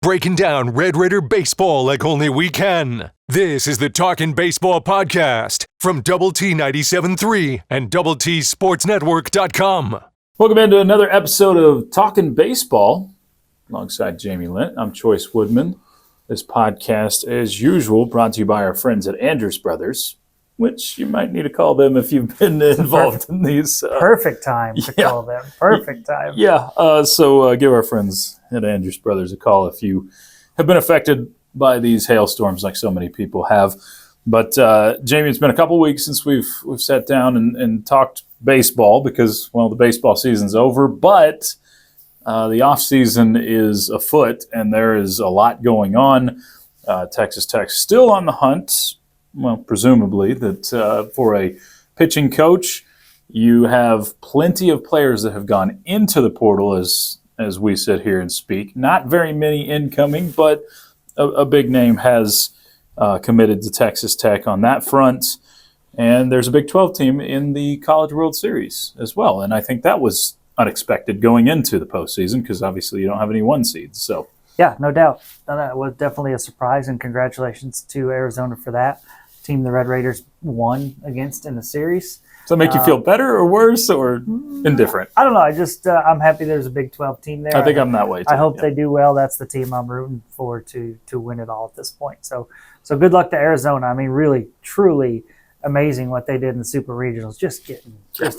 breaking down Red Raider baseball like only we can. This is the Talkin Baseball podcast from Double T 97.3 and DoubleTSportsNetwork.com. Welcome into another episode of Talkin Baseball alongside Jamie Lent. I'm Chois Woodman. This podcast, as usual, brought to you by our friends at Andrews Brothers, which you might need to call them if you've been involved in these. Perfect time to call them. Perfect time. Yeah. So give our friends at Andrews Brothers a call if you have been affected by these hailstorms like so many people have. But Jamie, it's been a couple weeks since we've sat down and talked baseball because, well, the baseball season's over, but the off season is afoot and there is a lot going on. Texas Tech still on the hunt. Well, presumably that for a pitching coach, you have plenty of players that have gone into the portal as we sit here and speak. Not very many incoming, but a big name has committed to Texas Tech on that front. And there's a Big 12 team in the College World Series as well. And I think that was unexpected going into the postseason because obviously you don't have any one seeds. So yeah, no doubt. That was definitely a surprise, and congratulations to Arizona for that. Team the Red Raiders won against in the series. Does that make you feel better or worse or indifferent? I don't know. I'm happy there's a Big 12 team there. I think I'm that way too. I hope they do well. That's the team I'm rooting for to win it all at this point. So good luck to Arizona. I mean, really, truly amazing what they did in the Super Regionals. Just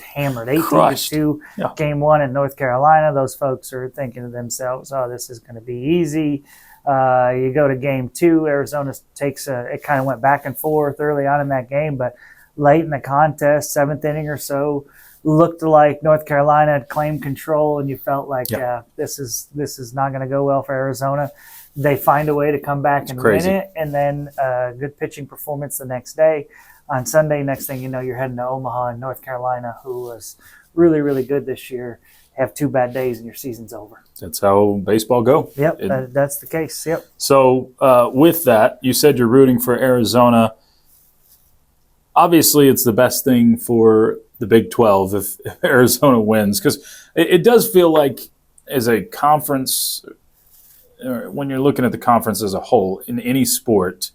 hammered. 18-2 game one in North Carolina. Those folks are thinking to themselves, oh, this is going to be easy. You go to game two, Arizona it kind of went back and forth early on in that game, but late in the contest, seventh inning or so, looked like North Carolina had claimed control, and you felt like, this is not going to go well for Arizona. They find a way to come back and win it, and then good pitching performance the next day. On Sunday, next thing you know, you're heading to Omaha and North Carolina, who was really, really good this year. Have 2 bad days and your season's over. That's how baseball go. Yep, that's the case. Yep. So with that, you said you're rooting for Arizona. Obviously, it's the best thing for the Big 12 if Arizona wins, because it does feel like as a conference, when you're looking at the conference as a whole in any sport,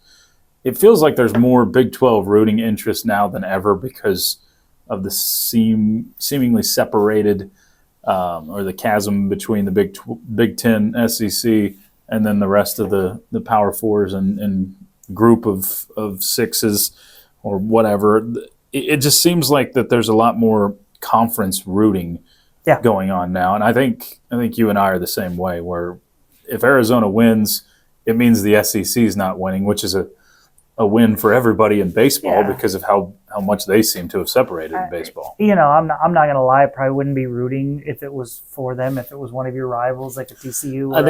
it feels like there's more Big 12 rooting interest now than ever because of the seemingly separated or the chasm between the Big 10, SEC, and then the rest of the Power Fours and group of sixes or whatever. It just seems like that there's a lot more conference rooting going on now. And I think you and I are the same way, where if Arizona wins, it means the SEC is not winning, which is a win for everybody in baseball because of how much they seem to have separated in baseball. You know, I'm not going to lie. I probably wouldn't be rooting if it was for them. If it was one of your rivals, like a TCU or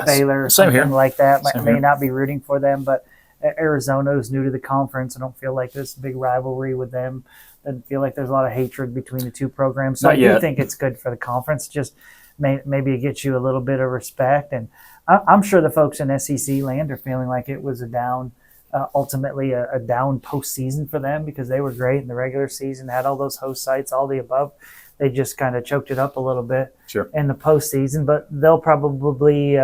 Baylor or something like that, may not be rooting for them. But Arizona is new to the conference. I don't feel like this big rivalry with them. Doesn't feel like there's a lot of hatred between the two programs. So I do think it's good for the conference. Just maybe it gets you a little bit of respect. And I'm sure the folks in SEC land are feeling like it was ultimately a down postseason for them because they were great in the regular season, had all those host sites, all the above. They just kind of choked it up a little bit in the postseason, but they'll probably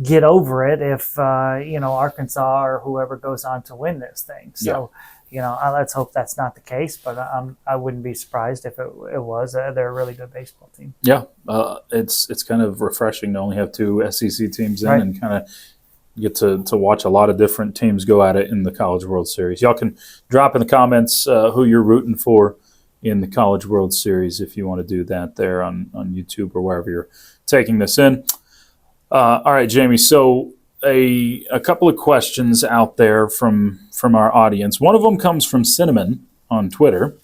get over it if Arkansas or whoever goes on to win this thing. So, let's hope that's not the case, but I wouldn't be surprised if it was. They're a really good baseball team. Yeah, it's kind of refreshing to only have 2 SEC teams in and kind of get to watch a lot of different teams go at it in the College World Series. Y'all can drop in the comments who you're rooting for in the College World Series if you want to do that there on YouTube or wherever you're taking this in. All right, Jamie, so a couple of questions out there from our audience. One of them comes from Cinnamon on Twitter.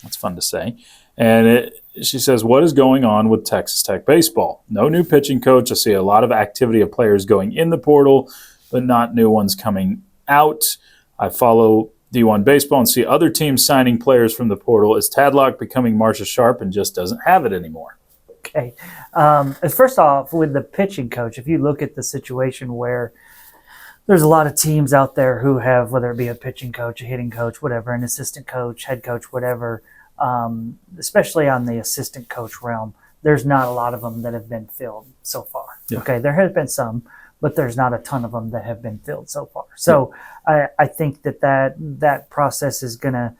That's fun to say. And she says, what is going on with Texas Tech baseball? No new pitching coach. I see a lot of activity of players going in the portal, but not new ones coming out. I follow D1 baseball and see other teams signing players from the portal. Is Tadlock becoming Marcia Sharp and just doesn't have it anymore? Okay. First off, with the pitching coach, if you look at the situation where there's a lot of teams out there who have, whether it be a pitching coach, a hitting coach, whatever, an assistant coach, head coach, whatever, especially on the assistant coach realm, there's not a lot of them that have been filled so far. Yeah. Okay, there has been some, but there's not a ton of them that have been filled so far. So I think that process is going to,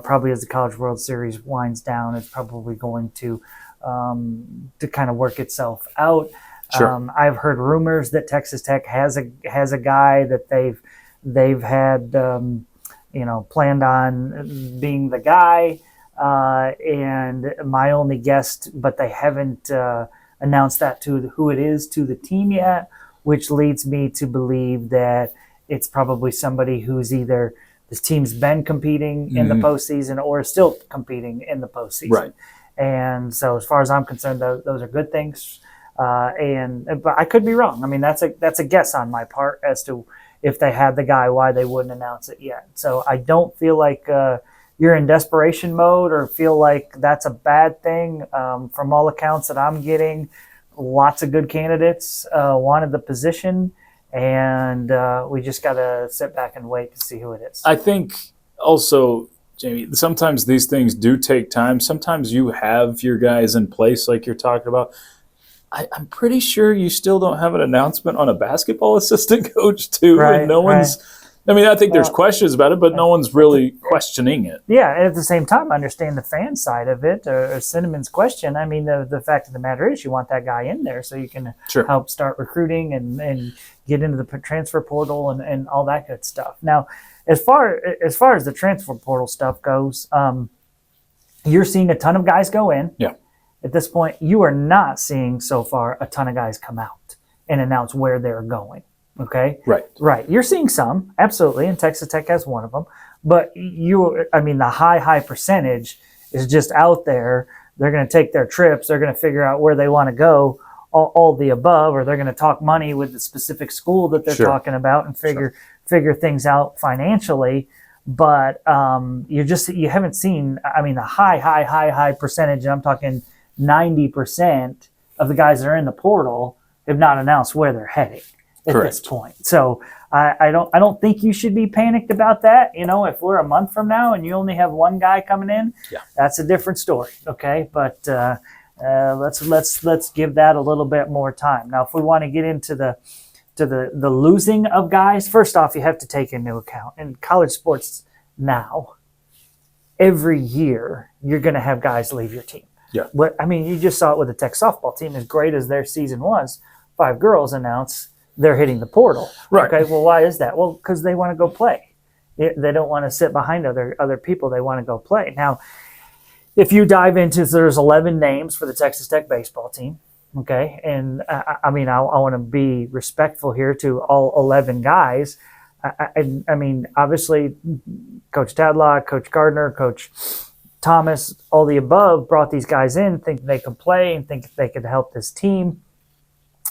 probably as the College World Series winds down, it's probably going to kind of work itself out. Sure. I've heard rumors that Texas Tech has a guy that they've had planned on being the guy, and my only guess, but they haven't announced that to who it is to the team yet, which leads me to believe that it's probably somebody who's either this team's been competing in the postseason or is still competing in the postseason. Right. And so, as far as I'm concerned, those are good things. But I could be wrong. I mean, that's a guess on my part as to if they had the guy, why they wouldn't announce it yet. So I don't feel like you're in desperation mode or feel like that's a bad thing. From all accounts that I'm getting, lots of good candidates wanted the position, and we just got to sit back and wait to see who it is. I think also, Jamie, sometimes these things do take time. Sometimes you have your guys in place like you're talking about. I'm pretty sure you still don't have an announcement on a basketball assistant coach too. Right, and no one's – I mean, I think there's questions about it, but no one's really questioning it. Yeah, and at the same time, I understand the fan side of it, or Cinnamon's question. I mean, the fact of the matter is you want that guy in there so you can help start recruiting and get into the transfer portal and all that good stuff. Now, as far as the transfer portal stuff goes, you're seeing a ton of guys go in. Yeah. At this point, you are not seeing so far a ton of guys come out and announce where they're going. Okay? Right. You're seeing some, absolutely, and Texas Tech has one of them. But the high percentage is just out there. They're going to take their trips. They're going to figure out where they want to go, all the above, or they're going to talk money with the specific school that they're talking about and figure things out financially. But you haven't seen, the high percentage, and I'm talking 90% of the guys that are in the portal have not announced where they're heading at this point. So I don't think you should be panicked about that. If we're a month from now and you only have one guy coming in, that's a different story. Okay, but let's give that a little bit more time. Now, if we want to get into the losing of guys, first off, you have to take into account in college sports now, every year you're going to have guys leave your team. Yeah. You just saw it with the Tech softball team. As great as their season was, 5 girls announce they're hitting the portal. Right. Okay. Well, why is that? Well, because they want to go play. They don't want to sit behind other people. They want to go play. Now, if you dive into, there's 11 names for the Texas Tech baseball team. Okay. And I want to be respectful here to all 11 guys. Obviously, Coach Tadlock, Coach Gardner, Coach Thomas, all the above brought these guys in, think they could play and think they could help this team.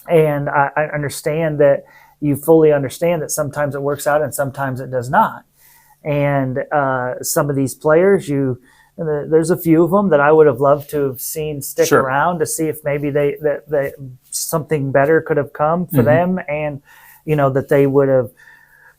And I understand that you fully understand that sometimes it works out and sometimes it does not. And some of these players, there's a few of them that I would have loved to have seen stick around to see if maybe they something better could have come for them, and that they would have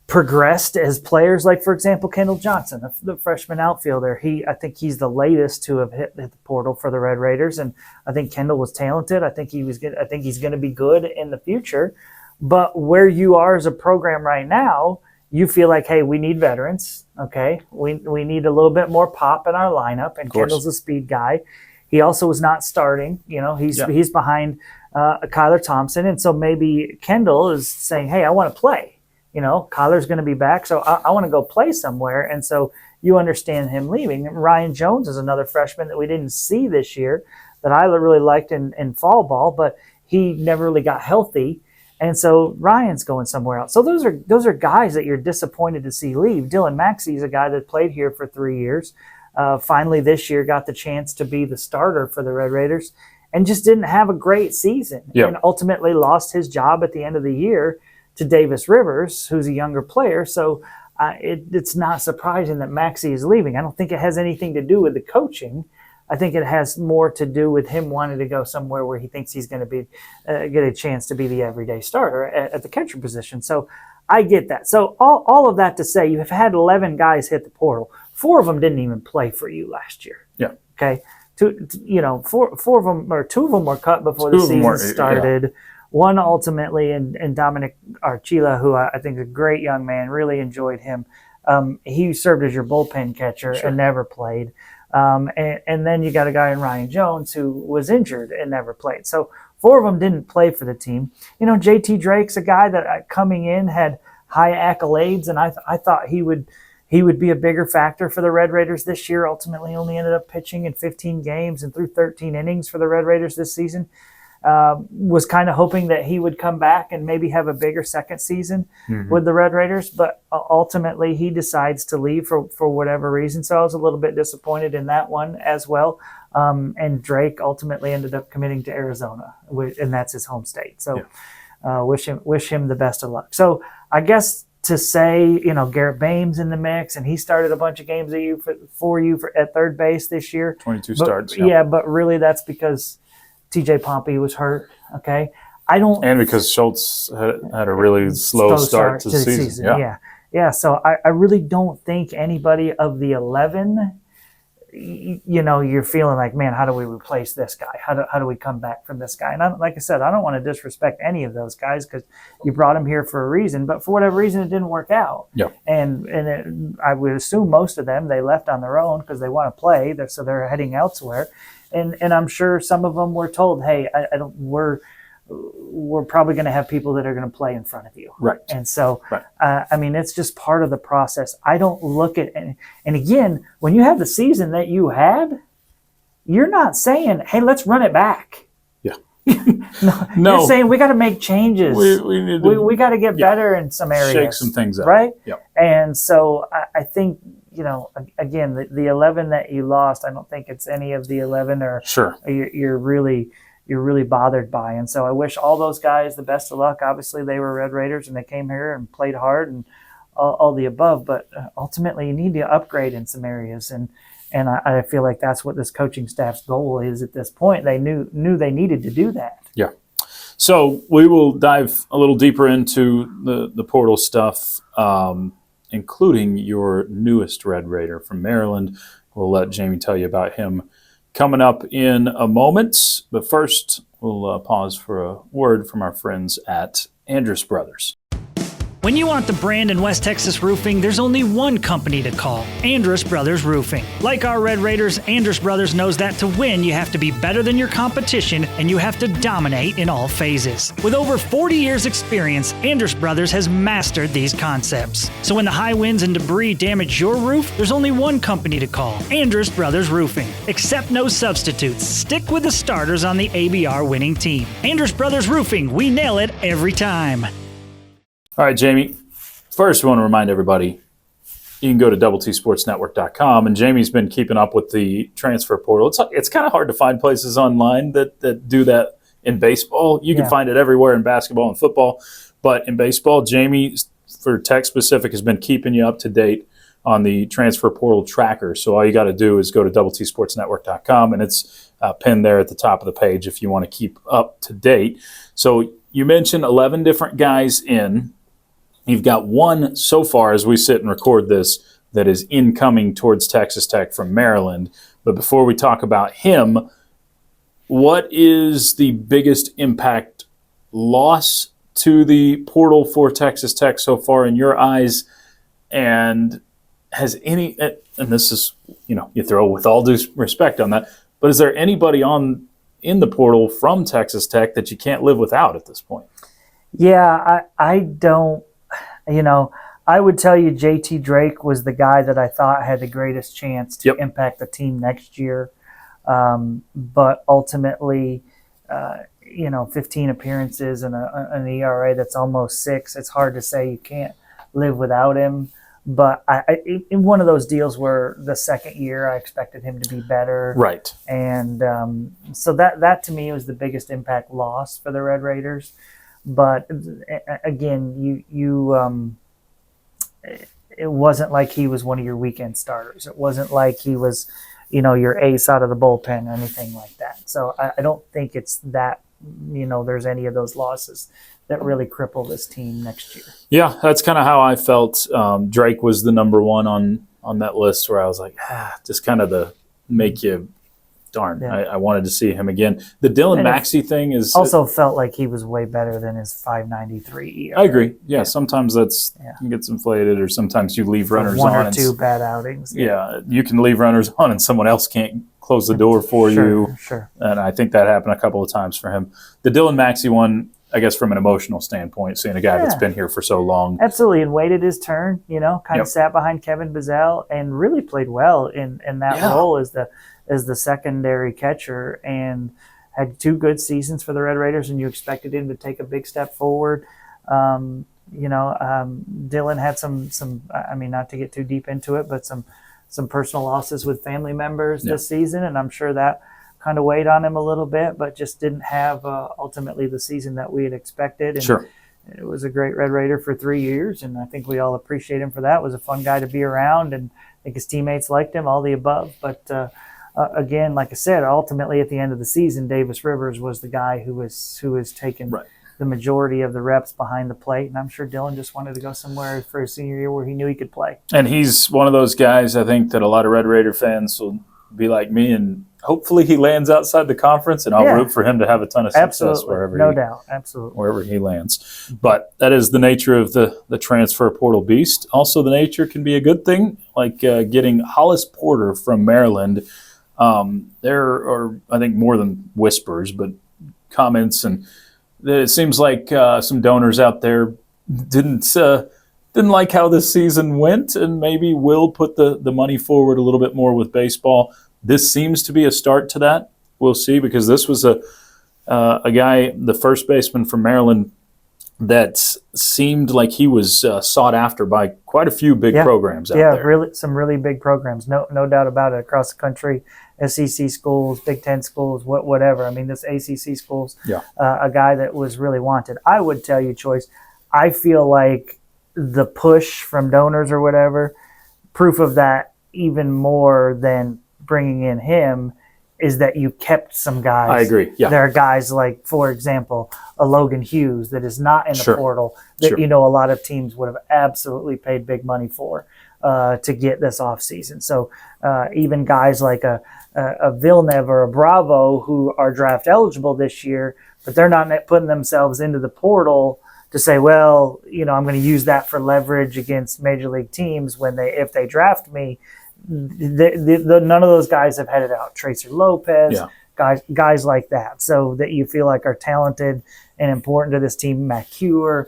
progressed as players, like, for example, Kendall Johnson, the freshman outfielder. I think he's the latest to have hit the portal for the Red Raiders, and I think Kendall was talented. I think he's going to be good in the future. But where you are as a program right now, you feel like, hey, we need veterans. Okay, we need a little bit more pop in our lineup, and Kendall's a speed guy. He also was not starting. He's behind Kyler Thompson, and so maybe Kendall is saying, hey, I want to play. Kyler's going to be back, so I want to go play somewhere. And so you understand him leaving. Ryan Jones is another freshman that we didn't see this year that I really liked in fall ball, but he never really got healthy. And so Ryan's going somewhere else. So those are guys that you're disappointed to see leave. Dylan Maxey is a guy that played here for 3 years. Finally this year got the chance to be the starter for the Red Raiders and just didn't have a great season. And ultimately lost his job at the end of the year to Davis Rivers, who's a younger player. So it's not surprising that Maxey is leaving. I don't think it has anything to do with the coaching. I think it has more to do with him wanting to go somewhere where he thinks he's going to be get a chance to be the everyday starter at the catcher position. So I get that. So all of that to say, you have had 11 guys hit the portal. 4 of them didn't even play for you last year. Yeah. Okay. 4 of them, or 2 of them were cut before the season started. one ultimately, and Dominic Archila, who I think is a great young man, really enjoyed him. He served as your bullpen catcher and never played. And then you got a guy in Ryan Jones who was injured and never played. So 4 of them didn't play for the team. JT Drake's a guy that coming in had high accolades, and I thought he would be a bigger factor for the Red Raiders this year. Ultimately, only ended up pitching in 15 games and threw 13 innings for the Red Raiders this season. Was kind of hoping that he would come back and maybe have a bigger second season with the Red Raiders, but ultimately he decides to leave for whatever reason. So I was a little bit disappointed in that one as well. And Drake ultimately ended up committing to Arizona, and that's his home state. So wish him the best of luck. So I guess to say, Garrett Bames in the mix, and he started a bunch of games for you at third base this year. 22 starts. Yeah, but really that's because TJ Pompey was hurt. Okay. And because Schultz had a really slow start to the season. Yeah. So I really don't think anybody of the 11, you're feeling like, man, how do we replace this guy? How do we come back from this guy? And like I said, I don't want to disrespect any of those guys because you brought him here for a reason, but for whatever reason, it didn't work out. Yeah. And I would assume most of them, they left on their own because they want to play. So they're heading elsewhere. And I'm sure some of them were told, hey, we're probably going to have people that are going to play in front of you. Right. And so, it's just part of the process. I don't look at, and again, when you have the season that you had, you're not saying, hey, let's run it back. Yeah. No. You're saying we got to make changes. We got to get better in some areas. Shake some things up. Right? Yeah. And so I think, again, the 11 that you lost, I don't think it's any of the 11 or you're really bothered by. And so I wish all those guys the best of luck. Obviously, they were Red Raiders and they came here and played hard and all the above. But ultimately, you need to upgrade in some areas. And I feel like that's what this coaching staff's goal is at this point. They knew they needed to do that. Yeah. So we will dive a little deeper into the portal stuff, including your newest Red Raider from Maryland. We'll let Jamie tell you about him coming up in a moment. But first, we'll pause for a word from our friends at Andrus Brothers. When you want the brand in West Texas roofing, there's only one company to call, Andrus Brothers Roofing. Like our Red Raiders, Andrus Brothers knows that to win, you have to be better than your competition and you have to dominate in all phases. With over 40 years experience, Andrus Brothers has mastered these concepts. So when the high winds and debris damage your roof, there's only one company to call, Andrus Brothers Roofing. Accept no substitutes. Stick with the starters on the ABR winning team. Andrus Brothers Roofing, we nail it every time. All right, Jamie. First, we want to remind everybody, you can go to doubletsportsnetwork.com, and Jamie's been keeping up with the transfer portal. It's kind of hard to find places online that do that in baseball. You can find it everywhere in basketball and football, but in baseball, Jamie, for Tech specific, has been keeping you up to date on the transfer portal tracker. So all you got to do is go to doubletsportsnetwork.com, and it's pinned there at the top of the page if you want to keep up to date. So you mentioned 11 different guys in. You've got one so far as we sit and record this that is incoming towards Texas Tech from Maryland. But before we talk about him, what is the biggest impact loss to the portal for Texas Tech so far in your eyes? And has any, and this is, you throw with all due respect on that, but is there anybody in the portal from Texas Tech that you can't live without at this point? Yeah, I don't. I would tell you JT Drake was the guy that I thought had the greatest chance to impact the team next year. But ultimately, 15 appearances and an ERA that's almost 6. It's hard to say you can't live without him. But in one of those deals where the second year I expected him to be better. Right. And so that to me was the biggest impact loss for the Red Raiders. But again, it wasn't like he was one of your weekend starters. It wasn't like he was, your ace out of the bullpen or anything like that. So I don't think it's that, there's any of those losses that really cripple this team next year. Yeah, that's kind of how I felt. Drake was the number one on that list where I was like, just kind of to make you darn, I wanted to see him again. The Dylan Maxey thing is also felt like he was way better than his 5.93 ERA. I agree. Yeah, sometimes gets inflated, or sometimes you leave runners on. One or two bad outings. Yeah, you can leave runners on, and someone else can't close the door for you. Sure. And I think that happened a couple of times for him. The Dylan Maxey one, I guess from an emotional standpoint, seeing a guy that's been here for so long. Absolutely, and waited his turn, kind of sat behind Kevin Bizzell and really played well in that role as the secondary catcher, and had 2 good seasons for the Red Raiders, and you expected him to take a big step forward. Dylan had some not to get too deep into it, but some personal losses with family members this season, and I'm sure that kind of weighed on him a little bit, but just didn't have ultimately the season that we had expected. And it was a great Red Raider for 3 years, and I think we all appreciate him for that. It was a fun guy to be around, and I think his teammates liked him, all the above. But again, like I said, ultimately at the end of the season, Davis Rivers was the guy who was taking the majority of the reps behind the plate, and I'm sure Dylan just wanted to go somewhere for his senior year where he knew he could play. And he's one of those guys, I think, that a lot of Red Raider fans will be like me, and hopefully he lands outside the conference, and I'll root for him to have a ton of success wherever he lands. But that is the nature of the transfer portal beast. Also, the nature can be a good thing, like getting Hollis Porter from Maryland. There are, I think, more than whispers, but comments, and it seems like some donors out there didn't like how this season went, and maybe will put the money forward a little bit more with baseball. This seems to be a start to that. We'll see, because this was a guy, the first baseman from Maryland, that seemed like he was sought after by quite a few big programs out there. Yeah, some really big programs, no doubt about it, across the country. SEC schools, Big Ten schools, whatever. I mean, this ACC schools, a guy that was really wanted. I would tell you, Chois, I feel like the push from donors or whatever, proof of that even more than bringing in him, is that you kept some guys. I agree. Yeah. There are guys like, for example, a Logan Hughes that is not in the portal that a lot of teams would have absolutely paid big money for to get this offseason. So even guys like a Villeneuve or a Bravo who are draft eligible this year, but they're not putting themselves into the portal to say, well, I'm going to use that for leverage against major league teams if they draft me. None of those guys have headed out. Tracer Lopez, guys like that, so that you feel like are talented and important to this team. McHugh,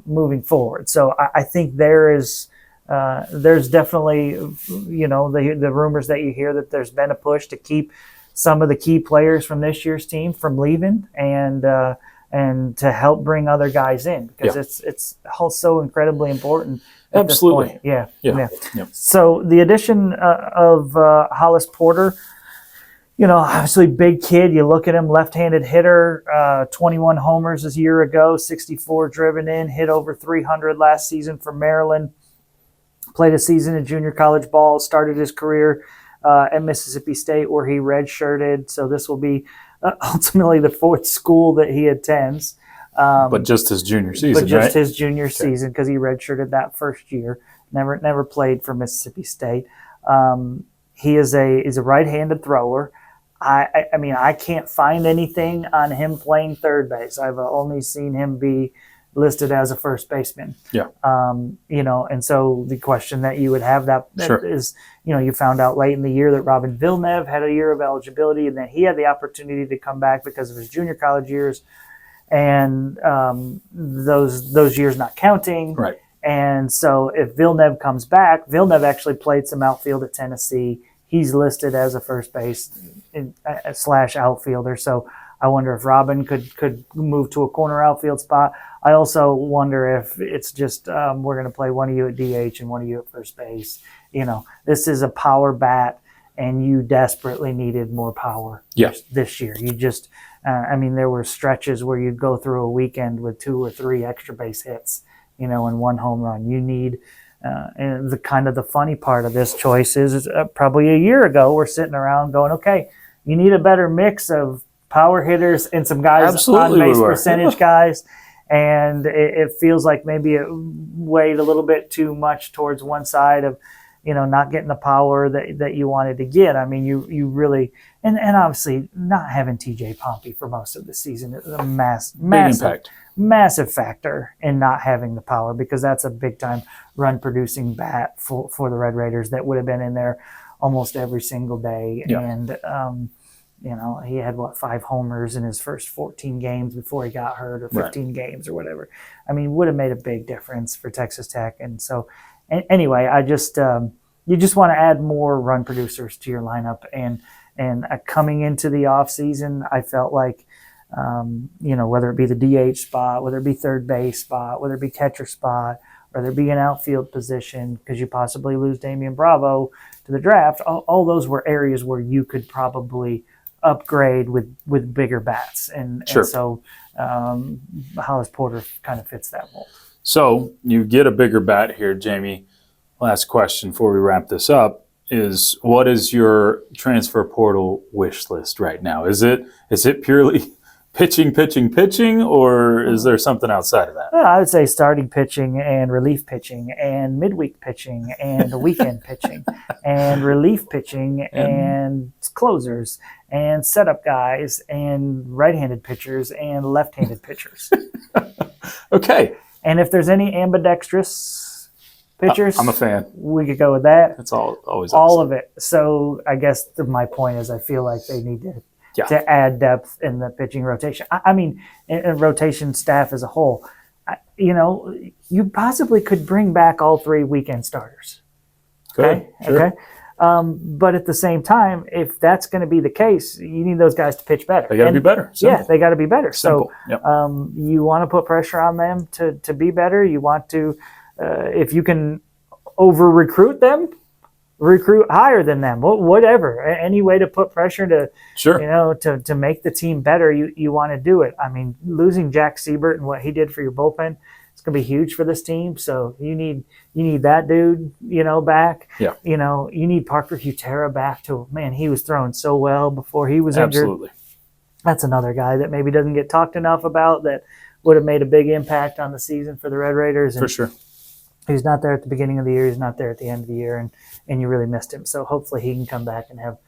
moving forward. So I think there's definitely the rumors that you hear that there's been a push to keep some of the key players from this year's team from leaving, and to help bring other guys in, because it's all so incredibly important. Absolutely. Yeah. So the addition of Hollis Porter, obviously big kid. You look at him, left-handed hitter, 21 homers a year ago, 64 driven in, hit over 300 last season for Maryland. Played a season in junior college ball, started his career at Mississippi State, where he redshirted. So this will be ultimately the 4th school that he attends. But just his junior season, his junior season, because he redshirted that first year. Never played for Mississippi State. He is a right-handed thrower. I mean, I can't find anything on him playing third base. I've only seen him be listed as a first baseman. And so the question that you would have is, you found out late in the year that Robin Villeneuve had a year of eligibility, and that he had the opportunity to come back because of his junior college years. And those years not counting. Right. And so if Villeneuve comes back, Villeneuve actually played some outfield at Tennessee. He's listed as a first base / outfielder. So I wonder if Robin could move to a corner outfield spot. I also wonder if it's just we're going to play one of you at DH and one of you at first base. This is a power bat, and you desperately needed more power this year. You just there were stretches where you'd go through a weekend with 2 or 3 extra base hits, and 1 home run. You need, and the funny part of this choice is probably a year ago, we're sitting around going, okay, you need a better mix of power hitters and some guys on base percentage guys. And it feels like maybe it weighed a little bit too much towards one side of not getting the power that you wanted to get. I mean, you really, and obviously not having TJ Pompey for most of the season is a massive factor in not having the power, because that's a big time run producing bat for the Red Raiders that would have been in there almost every single day. Yeah. And, he had 5 homers in his first 14 games before he got hurt, or 15 games or whatever. I mean, would have made a big difference for Texas Tech. And so anyway, I just, you just want to add more run producers to your lineup. And coming into the off season, I felt like, whether it be the DH spot, whether it be third base spot, whether it be catcher spot, whether it be an outfield position, because you possibly lose Damian Bravo to the draft, all those were areas where you could probably upgrade with bigger bats. And so Hollis Porter kind of fits that mold. So you get a bigger bat here, Jamie. Last question before we wrap this up is, what is your transfer portal wish list right now? Is it purely pitching, or is there something outside of that? Well, I would say starting pitching and relief pitching and midweek pitching and weekend pitching and relief pitching and closers and setup guys and right-handed pitchers and left-handed pitchers. Okay. And if there's any ambidextrous pitchers, I'm a fan. We could go with that. It's always all of it. So I guess my point is, I feel like they need to add depth in the pitching rotation. I mean, in rotation staff as a whole. You possibly could bring back all 3 weekend starters. Okay, sure. Okay. But at the same time, if that's going to be the case, you need those guys to pitch better. They got to be better. Simple. Yeah, they got to be better. Simple. So you want to put pressure on them to be better. You want to, if you can over-recruit them, recruit higher than them, whatever. Any way to put pressure to make the team better, you want to do it. I mean, losing Jack Siebert and what he did for your bullpen, it's going to be huge for this team. So you need that dude, back. Yeah. You need Parker Hutera back to, man, he was throwing so well before he was injured. Absolutely. That's another guy that maybe doesn't get talked enough about, that would have made a big impact on the season for the Red Raiders. For sure. He's not there at the beginning of the year. He's not there at the end of the year, and you really missed him. So hopefully he can come back and have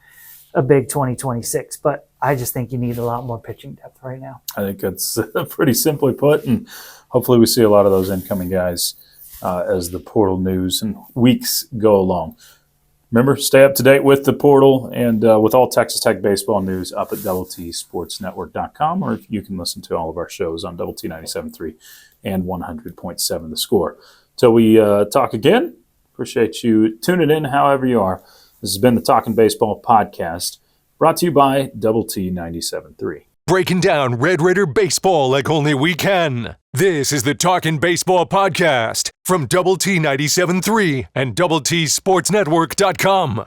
a big 2026. But I just think you need a lot more pitching depth right now. I think that's pretty simply put, and hopefully we see a lot of those incoming guys as the portal news and weeks go along. Remember, stay up to date with the portal and with all Texas Tech baseball news up at doubleTSportsNetwork.com, or you can listen to all of our shows on Double T 97.3 and 100.7 The Score. Till we talk again, appreciate you tuning in however you are. This has been the Talkin Baseball podcast, brought to you by Double T 97.3. Breaking down Red Raider baseball like only we can. This is the Talkin Baseball podcast from Double T 97.3 and DoubleTSportsNetwork.com.